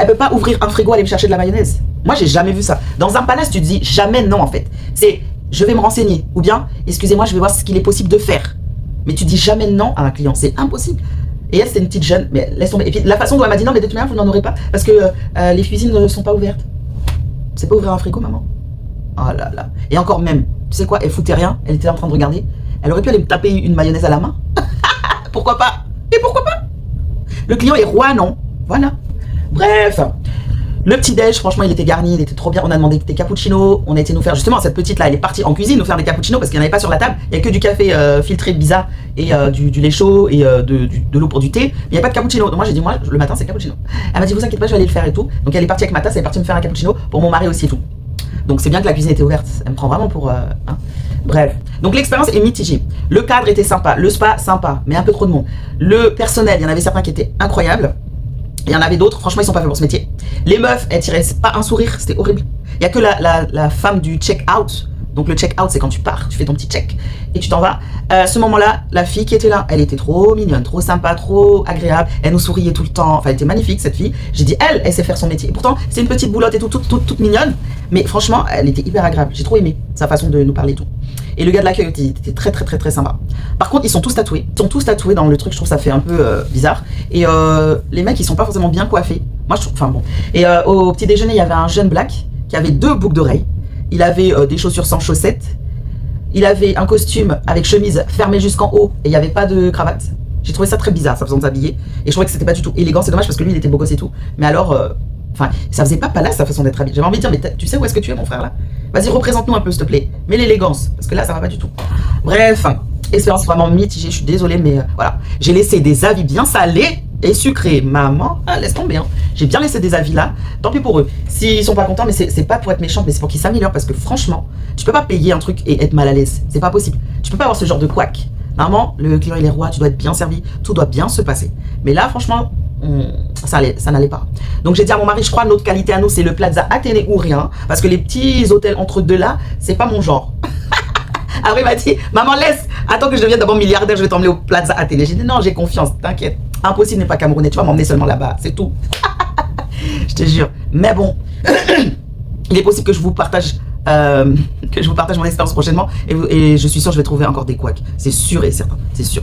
Elle peut pas ouvrir un frigo, aller me chercher de la mayonnaise. Moi, j'ai jamais vu ça. Dans un palace, tu te dis jamais non, en fait. C'est, je vais me renseigner. Ou bien, excusez-moi, je vais voir ce qu'il est possible de faire. Mais tu dis jamais non à un client. C'est impossible. Et elle, c'était une petite jeune. Mais laisse tomber. Et puis, la façon dont elle m'a dit non, mais de toute manière, vous n'en aurez pas. Parce que les cuisines ne sont pas ouvertes. C'est pas ouvrir un frigo, maman. Oh là là. Et encore même, tu sais quoi, elle foutait rien. Elle était en train de regarder. Elle aurait pu aller me taper une mayonnaise à la main. Pourquoi pas? Et pourquoi pas? Le client est roi, non? Voilà. Bref. Le petit-déj, franchement, il était garni, il était trop bien. On a demandé des cappuccinos. On a été nous faire, justement, cette petite-là, elle est partie en cuisine nous faire des cappuccinos parce qu'il n'y en avait pas sur la table. Il n'y a que du café filtré bizarre et du lait chaud et de l'eau pour du thé. Il n'y a pas de cappuccino. Donc moi, j'ai dit, moi, le matin, c'est cappuccino. Elle m'a dit, vous inquiétez pas, je vais aller le faire et tout. Donc elle est partie avec ma tasse, elle est partie me faire un cappuccino pour mon mari aussi et tout. Donc c'est bien que la cuisine était ouverte. Elle me prend vraiment pour... hein. Bref. Donc l'expérience est mitigée. Le cadre était sympa. Le spa, sympa, mais un peu trop de monde. Le personnel, il y en avait certains qui étaient incroyables. Il y en avait d'autres, franchement, ils sont pas faits pour ce métier. Les meufs, elles tiraient pas un sourire, c'était horrible. Il y a que la femme du check-out. Donc le check-out, c'est quand tu pars, tu fais ton petit check et tu t'en vas. À ce moment-là, la fille qui était là, elle était trop mignonne, trop sympa, trop agréable. Elle nous souriait tout le temps. Enfin, elle était magnifique, cette fille. J'ai dit, elle sait faire son métier. Et pourtant, c'est une petite boulotte et tout, toute mignonne. Mais franchement, elle était hyper agréable. J'ai trop aimé sa façon de nous parler et tout. Et le gars de l'accueil était très sympa. Par contre, ils sont tous tatoués. Ils sont tous tatoués dans le truc, je trouve ça fait un peu bizarre. Et les mecs, ils sont pas forcément bien coiffés. Moi, je trouve, enfin bon. Et au petit déjeuner, il y avait un jeune black qui avait 2 boucles d'oreilles. Il avait des chaussures sans chaussettes. Il avait un costume avec chemise fermée jusqu'en haut et il n'y avait pas de cravate. J'ai trouvé ça très bizarre, sa façon de s'habiller. Et je trouvais que c'était pas du tout élégant. C'est dommage parce que lui, il était beau gosse et tout. Mais alors, enfin, ça faisait pas palace sa façon d'être habillé. J'avais envie de dire, mais tu sais où est-ce que tu es, mon frère, là? Vas-y, représente-nous un peu, s'il te plaît. Mais l'élégance, parce que là, ça va pas du tout. Bref, expérience vraiment mitigée. Je suis désolée, mais voilà. J'ai laissé des avis bien salés et sucrés. Maman, laisse tomber, hein. J'ai bien laissé des avis là. Tant pis pour eux. S'ils sont pas contents, mais c'est pas pour être méchante, mais c'est pour qu'ils s'améliorent. Parce que franchement, tu peux pas payer un truc et être mal à l'aise. C'est pas possible. Tu peux pas avoir ce genre de couac. Normalement, le client il est roi, tu dois être bien servi, tout doit bien se passer. Mais là, franchement, ça n'allait pas. Donc j'ai dit à mon mari, je crois notre qualité à nous, c'est le Plaza Athénée ou rien. Parce que les petits hôtels entre deux là, c'est pas mon genre. Après, il m'a dit, maman, laisse, attends que je devienne d'abord milliardaire, je vais t'emmener au Plaza Athénée. J'ai dit, non, j'ai confiance, t'inquiète. Impossible n'est pas camerounais, tu vas m'emmener seulement là-bas, c'est tout. Je te jure. Mais bon, il est possible que je vous partage mon expérience prochainement et je suis sûre que je vais trouver encore des couacs. C'est sûr et certain, c'est sûr.